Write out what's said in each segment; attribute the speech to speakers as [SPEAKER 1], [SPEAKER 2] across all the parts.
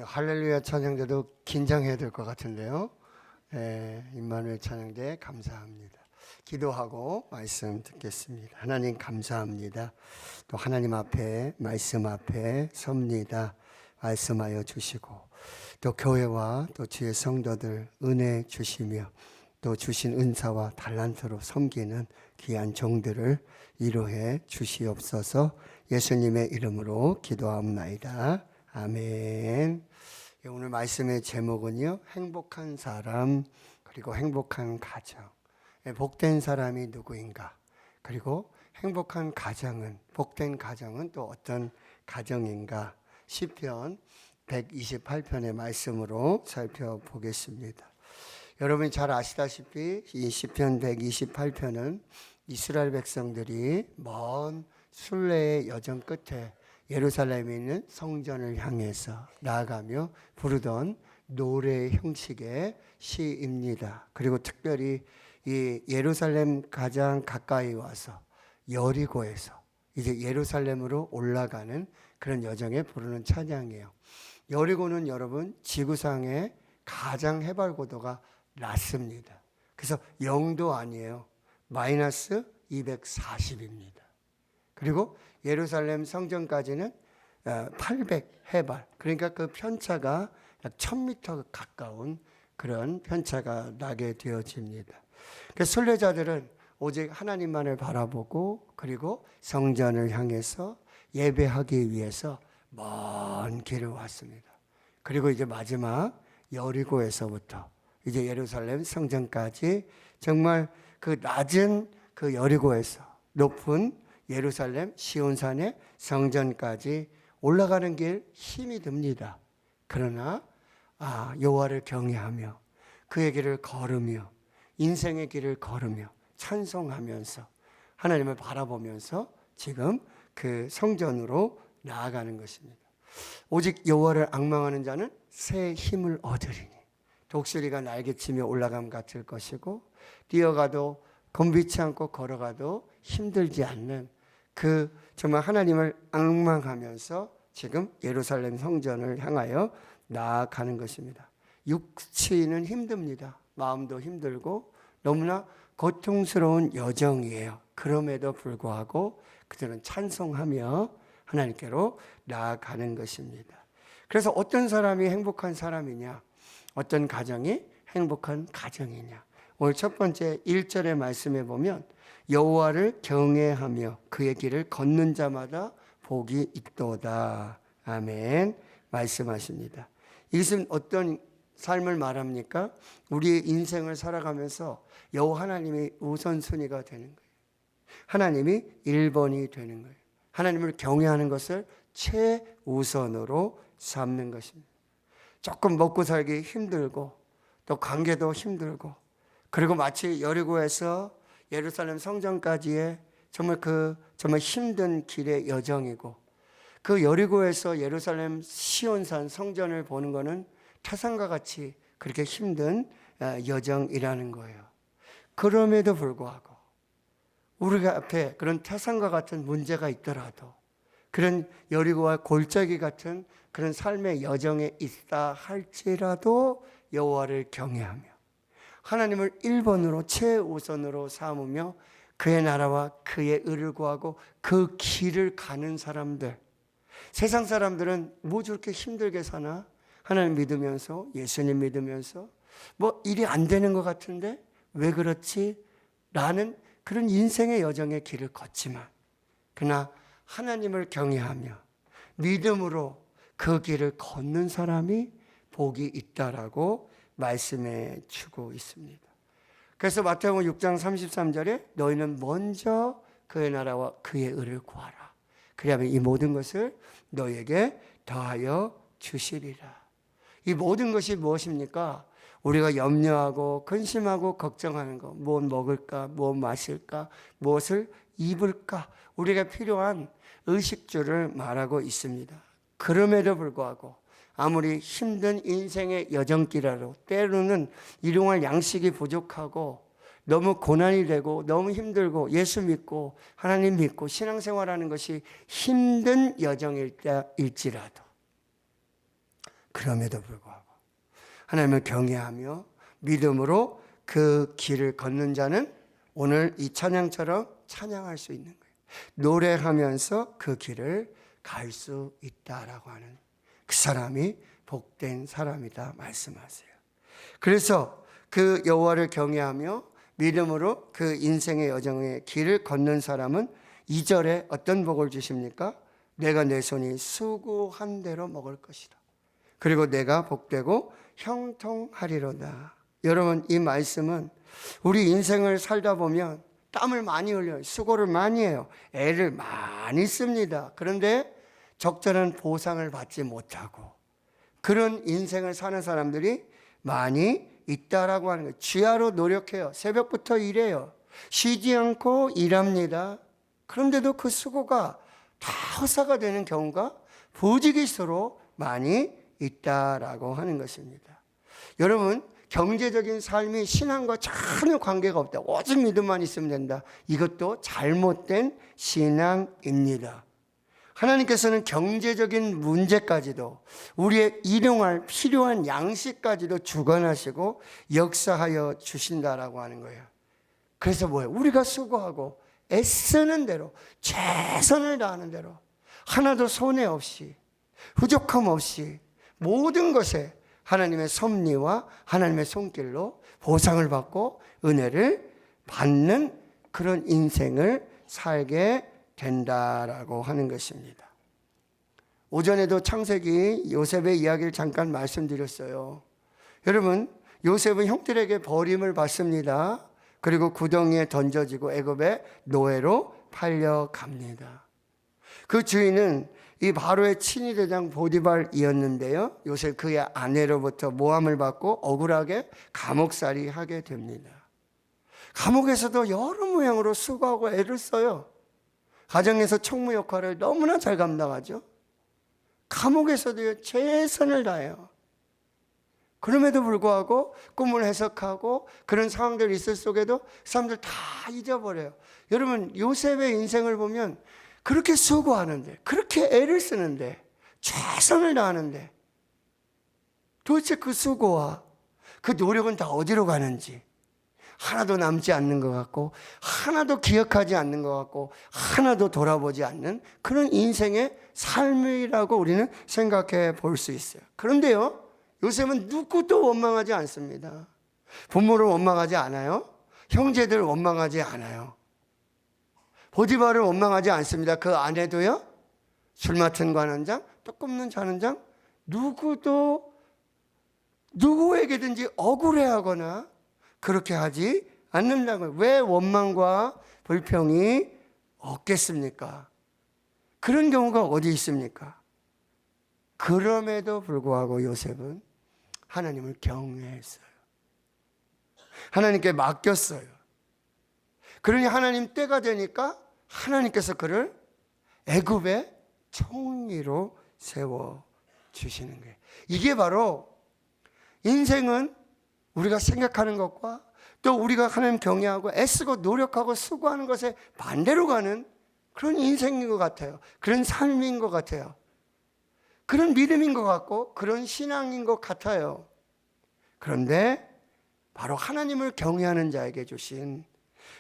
[SPEAKER 1] 할렐루야 찬양대도 긴장해야 될 것 같은데요. 임마누엘 찬양대 감사합니다. 기도하고 말씀 듣겠습니다. 하나님 감사합니다. 또 하나님 앞에 말씀 앞에 섭니다. 말씀하여 주시고 또 교회와 또 주의 성도들 은혜 주시며 또 주신 은사와 달란트로 섬기는 귀한 종들을 위로해 주시옵소서. 예수님의 이름으로 기도하옵나이다. 아멘. 오늘 말씀의 제목은요, 행복한 사람 그리고 행복한 가정. 복된 사람이 누구인가? 그리고 행복한 가정은, 복된 가정은 또 어떤 가정인가? 시편 128편의 말씀으로 살펴보겠습니다. 여러분이 잘 아시다시피 이 시편 128편은 이스라엘 백성들이 먼 순례의 여정 끝에 예루살렘에 있는 성전을 향해서 나아가며 부르던 노래 형식의 시입니다. 그리고 특별히 이 예루살렘 가장 가까이 와서 여리고에서 이제 예루살렘으로 올라가는 그런 여정에 부르는 찬양이에요. 여리고는 여러분 지구상의 가장 해발 고도가 낮습니다. 그래서 0도 아니에요. 마이너스 240입니다. 그리고 예루살렘 성전까지는 800 해발, 그러니까 그 편차가 약 1000m 가까운 그런 편차가 나게 되어집니다. 그래서 순례자들은 오직 하나님만을 바라보고 그리고 성전을 향해서 예배하기 위해서 먼 길을 왔습니다. 그리고 이제 마지막 여리고에서부터 이제 예루살렘 성전까지 정말 그 낮은 그 여리고에서 높은 예루살렘 시온산의 성전까지 올라가는 길 힘이 듭니다. 그러나 여호와를 경외하며 그의 길을 걸으며 인생의 길을 걸으며 찬송하면서 하나님을 바라보면서 지금 그 성전으로 나아가는 것입니다. 오직 여호와를 앙망하는 자는 새 힘을 얻으리니 독수리가 날개치며 올라감 같을 것이고 뛰어가도 곤비치 않고 걸어가도 힘들지 않는 그 정말 하나님을 앙망하면서 지금 예루살렘 성전을 향하여 나아가는 것입니다. 육체는 힘듭니다. 마음도 힘들고 너무나 고통스러운 여정이에요. 그럼에도 불구하고 그들은 찬송하며 하나님께로 나아가는 것입니다. 그래서 어떤 사람이 행복한 사람이냐? 어떤 가정이 행복한 가정이냐? 오늘 첫 번째 1절의 말씀에 보면 여호와를 경외하며 그의 길을 걷는 자마다 복이 있도다. 아멘. 말씀하십니다. 이것은 어떤 삶을 말합니까? 우리의 인생을 살아가면서 여호와 하나님이 우선순위가 되는 거예요. 하나님이 1번이 되는 거예요. 하나님을 경외하는 것을 최우선으로 삼는 것입니다. 조금 먹고 살기 힘들고 또 관계도 힘들고 그리고 마치 여리고에서 예루살렘 성전까지의 정말 힘든 길의 여정이고 그 여리고에서 예루살렘 시온산 성전을 보는 것은 태산과 같이 그렇게 힘든 여정이라는 거예요. 그럼에도 불구하고 우리가 앞에 그런 태산과 같은 문제가 있더라도 그런 여리고와 골짜기 같은 그런 삶의 여정에 있다 할지라도 여호와를 경외하며 하나님을 1번으로 최우선으로 삼으며 그의 나라와 그의 의를 구하고 그 길을 가는 사람들. 세상 사람들은 뭐 저렇게 힘들게 사나? 하나님 믿으면서 예수님 믿으면서 뭐 일이 안 되는 것 같은데 왜 그렇지? 라는 그런 인생의 여정의 길을 걷지만 그러나 하나님을 경외하며 믿음으로 그 길을 걷는 사람이 복이 있다라고 말씀해 주고 있습니다. 그래서 마태복음 6장 33절에 너희는 먼저 그의 나라와 그의 의를 구하라. 그리하면 이 모든 것을 너희에게 더하여 주시리라. 이 모든 것이 무엇입니까? 우리가 염려하고 근심하고 걱정하는 것, 무엇 먹을까, 무엇 마실까, 무엇을 입을까, 우리가 필요한 의식주를 말하고 있습니다. 그럼에도 불구하고 아무리 힘든 인생의 여정길이라도 때로는 일용할 양식이 부족하고 너무 고난이 되고 너무 힘들고 예수 믿고 하나님 믿고 신앙생활하는 것이 힘든 여정일지라도 그럼에도 불구하고 하나님을 경외하며 믿음으로 그 길을 걷는 자는 오늘 이 찬양처럼 찬양할 수 있는 거예요. 노래하면서 그 길을 갈 수 있다라고 하는, 그 사람이 복된 사람이다 말씀하세요. 그래서 그 여호와를 경외하며 믿음으로 그 인생의 여정의 길을 걷는 사람은 2절에 어떤 복을 주십니까? 내가 내 손이 수고한 대로 먹을 것이다. 그리고 내가 복되고 형통하리로다. 여러분, 이 말씀은 우리 인생을 살다 보면 땀을 많이 흘려요. 수고를 많이 해요. 애를 많이 씁니다. 그런데 적절한 보상을 받지 못하고 그런 인생을 사는 사람들이 많이 있다라고 하는 거예요. 지하로 노력해요. 새벽부터 일해요. 쉬지 않고 일합니다. 그런데도 그 수고가 다 헛사가 되는 경우가 부지기수로 많이 있다라고 하는 것입니다. 여러분, 경제적인 삶이 신앙과 전혀 관계가 없다. 오직 믿음만 있으면 된다. 이것도 잘못된 신앙입니다. 하나님께서는 경제적인 문제까지도 우리의 일용할 필요한 양식까지도 주관하시고 역사하여 주신다라고 하는 거예요. 그래서 뭐예요? 우리가 수고하고 애쓰는 대로, 최선을 다하는 대로, 하나도 손해 없이, 부족함 없이 모든 것에 하나님의 섭리와 하나님의 손길로 보상을 받고 은혜를 받는 그런 인생을 살게 된다라고 하는 것입니다. 오전에도 창세기 요셉의 이야기를 잠깐 말씀드렸어요. 여러분, 요셉은 형들에게 버림을 받습니다. 그리고 구덩이에 던져지고 애굽의 노예로 팔려갑니다. 그 주인은 이 바로의 친위대장 보디발이었는데요, 요셉 그의 아내로부터 모함을 받고 억울하게 감옥살이 하게 됩니다. 감옥에서도 여러 모양으로 수고하고 애를 써요. 가정에서 총무 역할을 너무나 잘 감당하죠. 감옥에서도 최선을 다해요. 그럼에도 불구하고 꿈을 해석하고 그런 상황들이 있을 속에도 사람들 다 잊어버려요. 여러분, 요셉의 인생을 보면 그렇게 수고하는데, 그렇게 애를 쓰는데, 최선을 다하는데 도대체 그 수고와 그 노력은 다 어디로 가는지 하나도 남지 않는 것 같고, 하나도 기억하지 않는 것 같고, 하나도 돌아보지 않는 그런 인생의 삶이라고 우리는 생각해 볼 수 있어요. 그런데요, 요셉은 누구도 원망하지 않습니다. 부모를 원망하지 않아요. 형제들을 원망하지 않아요. 보디발을 원망하지 않습니다. 그 아내도요, 술 맡은 관원장, 떡 굽는 잔원장, 누구도 누구에게든지 억울해하거나 그렇게 하지 않는다고요. 왜 원망과 불평이 없겠습니까? 그런 경우가 어디 있습니까? 그럼에도 불구하고 요셉은 하나님을 경외했어요. 하나님께 맡겼어요. 그러니 하나님 때가 되니까 하나님께서 그를 애굽의 총리로 세워주시는 거예요. 이게 바로 인생은 우리가 생각하는 것과 또 우리가 하나님 경외하고 애쓰고 노력하고 수고하는 것에 반대로 가는 그런 인생인 것 같아요. 그런 삶인 것 같아요. 그런 믿음인 것 같고 그런 신앙인 것 같아요. 그런데 바로 하나님을 경외하는 자에게 주신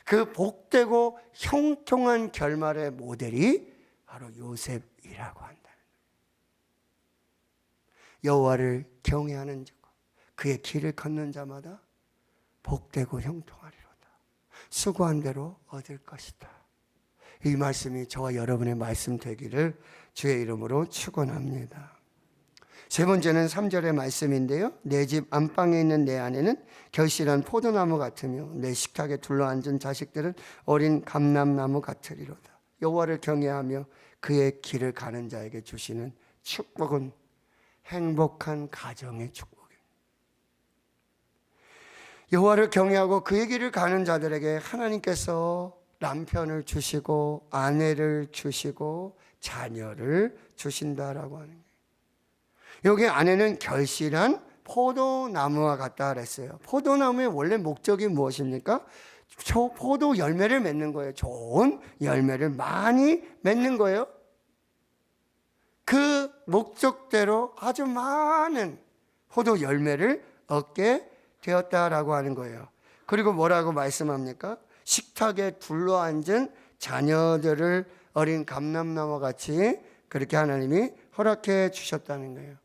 [SPEAKER 1] 그 복되고 형통한 결말의 모델이 바로 요셉이라고 한다는 거예요. 여호와를 경외하는 자, 그의 길을 걷는 자마다 복되고 형통하리로다. 수고한 대로 얻을 것이다. 이 말씀이 저와 여러분의 말씀 되기를 주의 이름으로 축원합니다. 세 번째는 3절의 말씀인데요, 내 집 안방에 있는 내 아내는 결실한 포도나무 같으며 내 식탁에 둘러앉은 자식들은 어린 감람나무 같으리로다. 여호와를 경외하며 그의 길을 가는 자에게 주시는 축복은 행복한 가정의 축복입니다. 여호와를 경외하고 그의 길을 가는 자들에게 하나님께서 남편을 주시고 아내를 주시고 자녀를 주신다라고 하는 거예요. 여기 아내는 결실한 포도나무와 같다 그랬어요. 포도나무의 원래 목적이 무엇입니까? 포도 열매를 맺는 거예요. 좋은 열매를 많이 맺는 거예요. 그 목적대로 아주 많은 포도 열매를 얻게 되었다라고 하는 거예요. 그리고 뭐라고 말씀합니까? 식탁에 둘러앉은 자녀들을 어린 감람나무와 같이 그렇게 하나님이 허락해 주셨다는 거예요.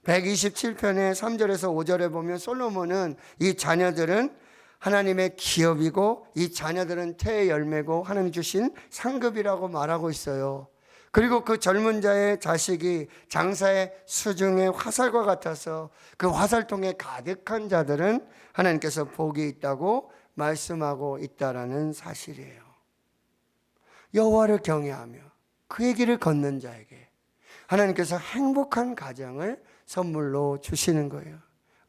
[SPEAKER 1] 127편의 3절에서 5절에 보면 솔로몬은 이 자녀들은 하나님의 기업이고 이 자녀들은 태의 열매고 하나님이 주신 상급이라고 말하고 있어요. 그리고 그 젊은 자의 자식이 장사의 수중의 화살과 같아서 그 화살통에 가득한 자들은 하나님께서 복이 있다고 말씀하고 있다라는 사실이에요. 여호와를 경외하며 그의 길을 걷는 자에게 하나님께서 행복한 가정을 선물로 주시는 거예요.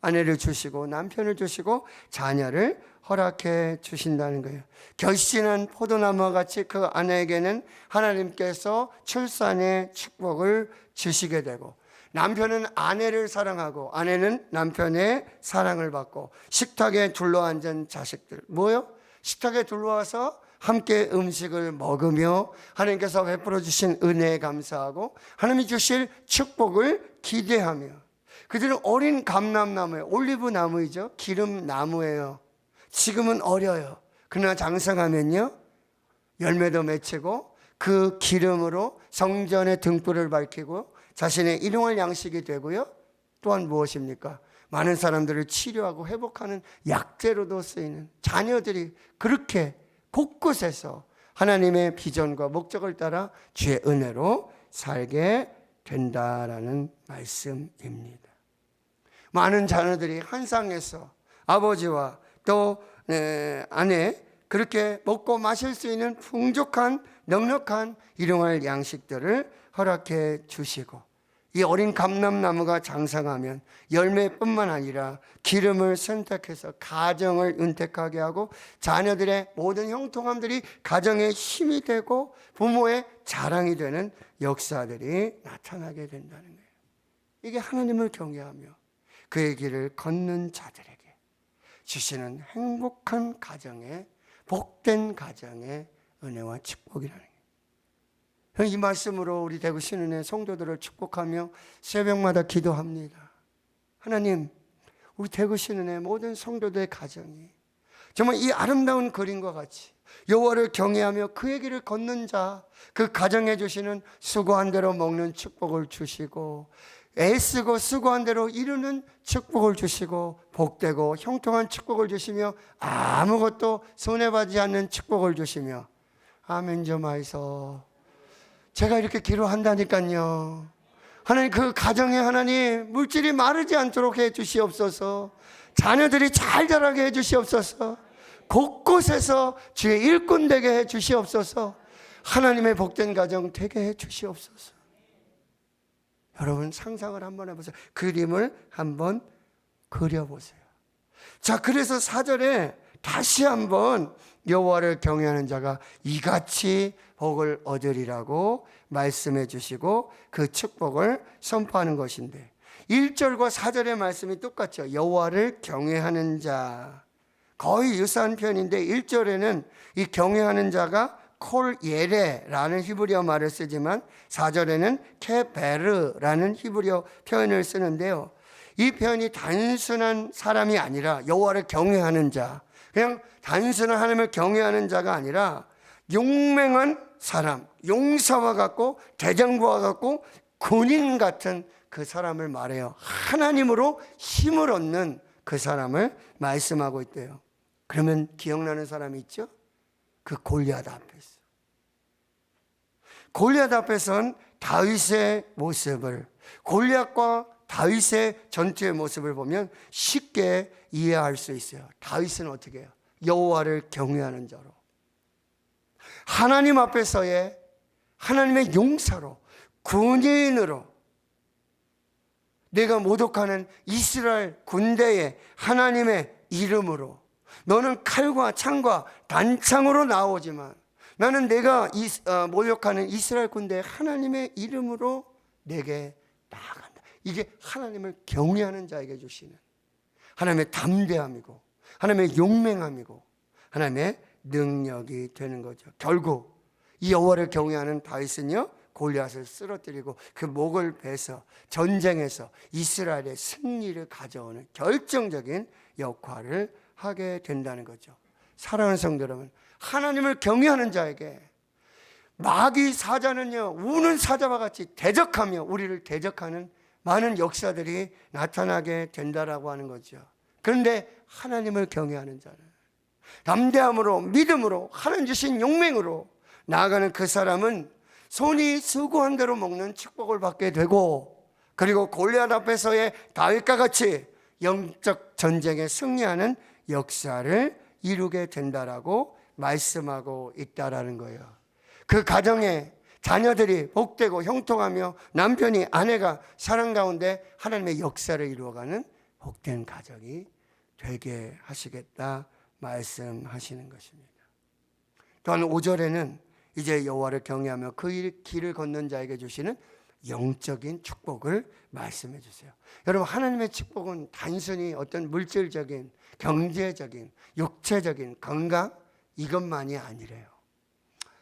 [SPEAKER 1] 아내를 주시고 남편을 주시고 자녀를 허락해 주신다는 거예요. 결신한 포도나무와 같이 그 아내에게는 하나님께서 출산의 축복을 주시게 되고, 남편은 아내를 사랑하고 아내는 남편의 사랑을 받고, 식탁에 둘러앉은 자식들, 뭐요? 식탁에 둘러와서 함께 음식을 먹으며 하나님께서 베풀어 주신 은혜에 감사하고 하나님이 주실 축복을 기대하며, 그들은 어린 감람나무예요. 올리브 나무이죠. 기름 나무예요. 지금은 어려요. 그러나 장성하면요 열매도 맺히고 그 기름으로 성전의 등불을 밝히고 자신의 일용할 양식이 되고요, 또한 무엇입니까? 많은 사람들을 치료하고 회복하는 약재로도 쓰이는 자녀들이 그렇게 곳곳에서 하나님의 비전과 목적을 따라 주의 은혜로 살게 된다라는 말씀입니다. 많은 자녀들이 한상에서 아버지와 또 아내 그렇게 먹고 마실 수 있는 풍족한 넉넉한 일용할 양식들을 허락해 주시고, 이 어린 감람나무가 장성하면 열매뿐만 아니라 기름을 선택해서 가정을 은택하게 하고 자녀들의 모든 형통함들이 가정의 힘이 되고 부모의 자랑이 되는 역사들이 나타나게 된다는 거예요. 이게 하나님을 경외하며 그의 길을 걷는 자들에게 주시는 행복한 가정의, 복된 가정의 은혜와 축복이라는 거예요. 이 말씀으로 우리 대구 신은혜 성도들을 축복하며 새벽마다 기도합니다. 하나님, 우리 대구 신은혜 모든 성도들의 가정이 정말 이 아름다운 그림과 같이 여호와를 경외하며 그의 길을 걷는 자, 그 가정에 주시는 수고한 대로 먹는 축복을 주시고 애쓰고 수고한 대로 이루는 축복을 주시고 복되고 형통한 축복을 주시며 아무것도 손해받지 않는 축복을 주시며, 아멘 좀 하이소. 제가 이렇게 기도한다니까요. 하나님, 그 가정에 하나님 물질이 마르지 않도록 해 주시옵소서. 자녀들이 잘 자라게 해 주시옵소서. 곳곳에서 주의 일꾼 되게 해 주시옵소서. 하나님의 복된 가정 되게 해 주시옵소서. 여러분 상상을 한번 해보세요. 그림을 한번 그려보세요. 자, 그래서 4절에 다시 한번 여호와를 경외하는 자가 이같이 복을 얻으리라고 말씀해 주시고 그 축복을 선포하는 것인데, 1절과 4절의 말씀이 똑같죠. 여호와를 경외하는 자, 거의 유사한 표현인데 1절에는 이 경외하는 자가 콜 예레라는 히브리어 말을 쓰지만 4절에는 케베르라는 히브리어 표현을 쓰는데요, 이 표현이 단순한 사람이 아니라 여호와를 경외하는 자, 그냥 단순한 하나님을 경외하는 자가 아니라 용맹한 사람, 용사와 같고 대장부와 같고 군인 같은 그 사람을 말해요. 하나님으로 힘을 얻는 그 사람을 말씀하고 있대요. 그러면 기억나는 사람이 있죠? 그 골리앗 앞에서. 골리앗 앞에선 다윗의 모습을, 골리앗과 다윗의 전투의 모습을 보면 쉽게 이해할 수 있어요. 다윗은 어떻게 해요? 여호와를 경외하는 자로, 하나님 앞에서의 하나님의 용사로, 군인으로, 내가 모독하는 이스라엘 군대의 하나님의 이름으로, 너는 칼과 창과 단창으로 나오지만 나는 내가 모욕하는 이스라엘 군대의 하나님의 이름으로 내게 나아간다. 이게 하나님을 경외하는 자에게 주시는 하나님의 담대함이고 하나님의 용맹함이고 하나님의 능력이 되는 거죠. 결국 이 여호와를 경외하는 다윗은요 골리앗을 쓰러뜨리고 그 목을 베서 전쟁에서 이스라엘의 승리를 가져오는 결정적인 역할을 하게 된다는 거죠. 사랑하는 성도 여러분, 하나님을 경외하는 자에게 마귀 사자는요, 우는 사자와 같이 대적하며 우리를 대적하는 많은 역사들이 나타나게 된다라고 하는 거죠. 그런데 하나님을 경외하는 자는 담대함으로 믿음으로 하나님 주신 용맹으로 나아가는 그 사람은 손이 수고한 대로 먹는 축복을 받게 되고, 그리고 골리앗 앞에서의 다윗과 같이 영적 전쟁에 승리하는 역사를 이루게 된다라고 말씀하고 있다라는 거예요. 그 가정에 자녀들이 복되고 형통하며 남편이 아내가 사랑 가운데 하나님의 역사를 이루어가는 복된 가정이 되게 하시겠다 말씀하시는 것입니다. 또한 5절에는 이제 여호와를 경외하며 그 길을 걷는 자에게 주시는 영적인 축복을 말씀해 주세요. 여러분, 하나님의 축복은 단순히 어떤 물질적인, 경제적인, 육체적인 건강 이것만이 아니래요.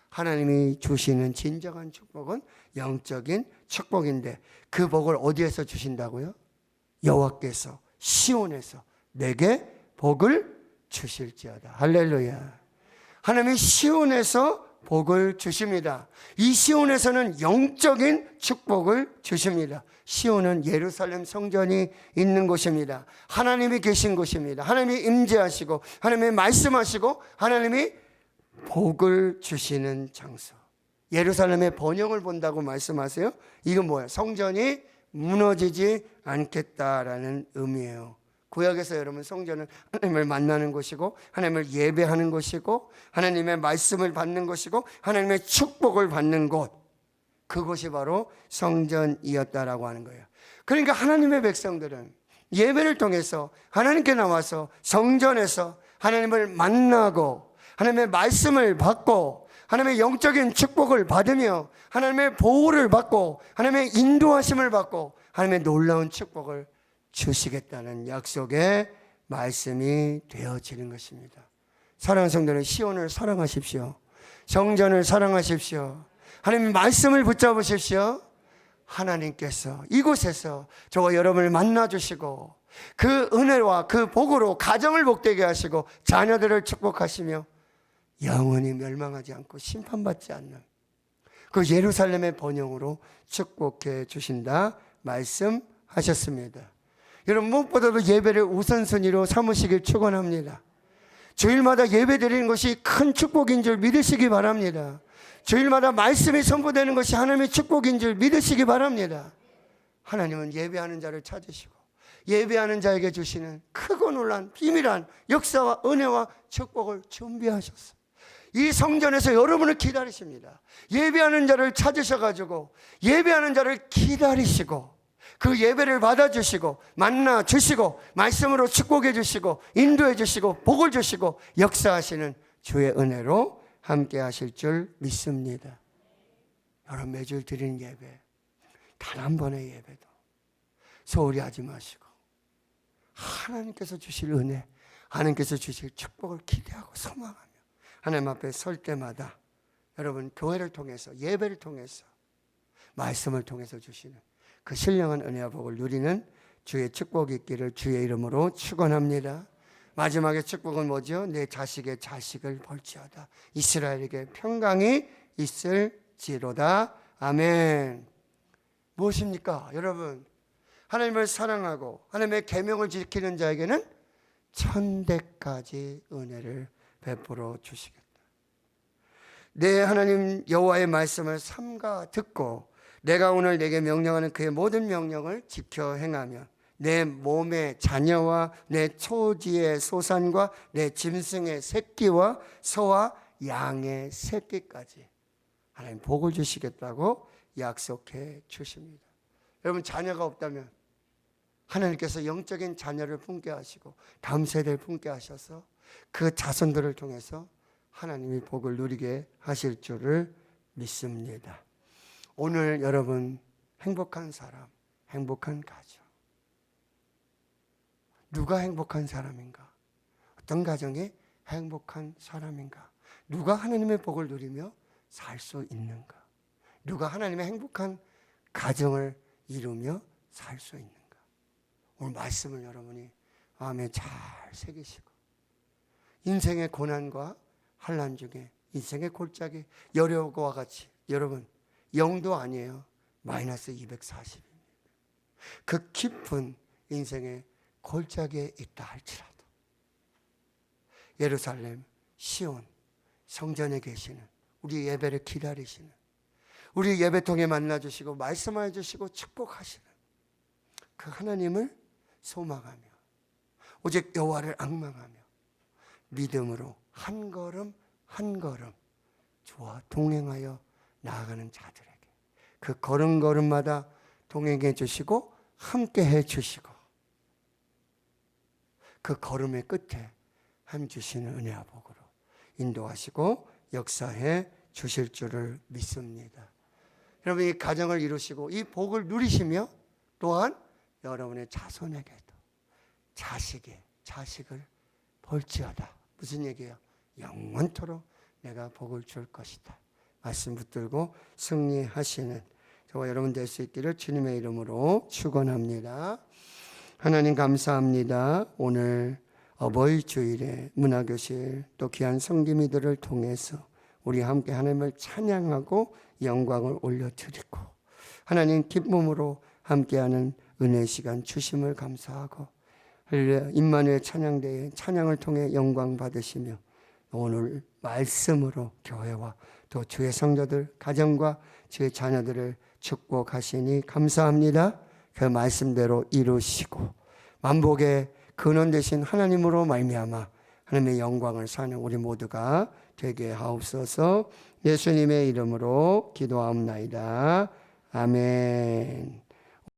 [SPEAKER 1] 하나님이 주시는 진정한 축복은 영적인 축복인데, 그 복을 어디에서 주신다고요? 여호와께서 시온에서 내게 복을 주실지어다. 할렐루야. 하나님이 시온에서 복을 주십니다. 이 시온에서는 영적인 축복을 주십니다. 시온은 예루살렘 성전이 있는 곳입니다. 하나님이 계신 곳입니다. 하나님이 임재하시고 하나님이 말씀하시고 하나님이 복을 주시는 장소. 예루살렘의 번영을 본다고 말씀하세요. 이건 뭐예요? 성전이 무너지지 않겠다라는 의미예요. 구약에서 여러분, 성전은 하나님을 만나는 곳이고 하나님을 예배하는 곳이고 하나님의 말씀을 받는 곳이고 하나님의 축복을 받는 곳, 그곳이 바로 성전이었다라고 하는 거예요. 그러니까 하나님의 백성들은 예배를 통해서 하나님께 나와서 성전에서 하나님을 만나고 하나님의 말씀을 받고 하나님의 영적인 축복을 받으며 하나님의 보호를 받고 하나님의 인도하심을 받고 하나님의 놀라운 축복을 주시겠다는 약속의 말씀이 되어지는 것입니다. 사랑하는 성도는 시온을 사랑하십시오. 성전을 사랑하십시오. 하나님의 말씀을 붙잡으십시오. 하나님께서 이곳에서 저와 여러분을 만나주시고 그 은혜와 그 복으로 가정을 복되게 하시고 자녀들을 축복하시며 영원히 멸망하지 않고 심판받지 않는 그 예루살렘의 번영으로 축복해 주신다 말씀하셨습니다. 여러분, 무엇보다도 예배를 우선순위로 삼으시길 축원합니다. 주일마다 예배 드리는 것이 큰 축복인 줄 믿으시기 바랍니다. 주일마다 말씀이 선포되는 것이 하나님의 축복인 줄 믿으시기 바랍니다. 하나님은 예배하는 자를 찾으시고 예배하는 자에게 주시는 크고 놀란 비밀한 역사와 은혜와 축복을 준비하셨어요. 이 성전에서 여러분을 기다리십니다. 예배하는 자를 찾으셔가지고 예배하는 자를 기다리시고 그 예배를 받아주시고 만나 주시고 말씀으로 축복해 주시고 인도해 주시고 복을 주시고 역사하시는 주의 은혜로 함께 하실 줄 믿습니다. 여러분, 매주 드리는 예배 단 한 번의 예배도 소홀히 하지 마시고 하나님께서 주실 은혜, 하나님께서 주실 축복을 기대하고 소망하며 하나님 앞에 설 때마다 여러분, 교회를 통해서 예배를 통해서 말씀을 통해서 주시는 그 신령한 은혜와 복을 누리는 주의 축복이 있기를 주의 이름으로 축원합니다. 마지막에 축복은 뭐죠? 내 자식의 자식을 볼지어다. 이스라엘에게 평강이 있을지로다. 아멘. 무엇입니까? 여러분, 하나님을 사랑하고 하나님의 계명을 지키는 자에게는 천대까지 은혜를 베풀어 주시겠다. 내 하나님 여호와의 말씀을 삼가 듣고 내가 오늘 내게 명령하는 그의 모든 명령을 지켜 행하면 내 몸의 자녀와 내 초지의 소산과 내 짐승의 새끼와 소와 양의 새끼까지 하나님 복을 주시겠다고 약속해 주십니다. 여러분, 자녀가 없다면 하나님께서 영적인 자녀를 품게 하시고 다음 세대를 품게 하셔서 그 자손들을 통해서 하나님이 복을 누리게 하실 줄을 믿습니다. 오늘 여러분, 행복한 사람, 행복한 가정. 누가 행복한 사람인가? 어떤 가정이 행복한 사람인가? 누가 하나님의 복을 누리며 살 수 있는가? 누가 하나님의 행복한 가정을 이루며 살 수 있는가? 오늘 말씀을 여러분이 마음에 잘 새기시고 인생의 고난과 환난 중에 인생의 골짜기 여려고와 같이 여러분 0도 아니에요. 마이너스 240입니다. 그 깊은 인생의 골짜기에 있다 할지라도 예루살렘 시온 성전에 계시는 우리 예배를 기다리시는 우리 예배통에 만나주시고 말씀해 주시고 축복하시는 그 하나님을 소망하며 오직 여호와를 앙망하며 믿음으로 한 걸음 한 걸음 주와 동행하여 나아가는 자들에게 그 걸음걸음마다 동행해 주시고 함께 해 주시고 그 걸음의 끝에 함 주시는 은혜와 복으로 인도하시고 역사해 주실 줄을 믿습니다. 여러분 이 가정을 이루시고 이 복을 누리시며 또한 여러분의 자손에게도 자식을 볼지어다. 무슨 얘기예요? 영원토록 내가 복을 줄 것이다. 말씀 붙들고 승리하시는 저와 여러분 될 수 있기를 주님의 이름으로 축원합니다. 하나님 감사합니다. 오늘 어버이 주일에 문화교실 또 귀한 성김이들을 통해서 우리 함께 하나님을 찬양하고 영광을 올려드리고 하나님 기쁨으로 함께하는 은혜 시간 주심을 감사하고 임마누엘 찬양대에 찬양을 통해 영광 받으시며 오늘 말씀으로 교회와 또 주의 성도들 가정과 주의 자녀들을 축복하시니 감사합니다. 그 말씀대로 이루시고 만복의 근원 되신 하나님으로 말미암아 하나님의 영광을 사는 우리 모두가 되게 하옵소서. 예수님의 이름으로 기도하옵나이다. 아멘.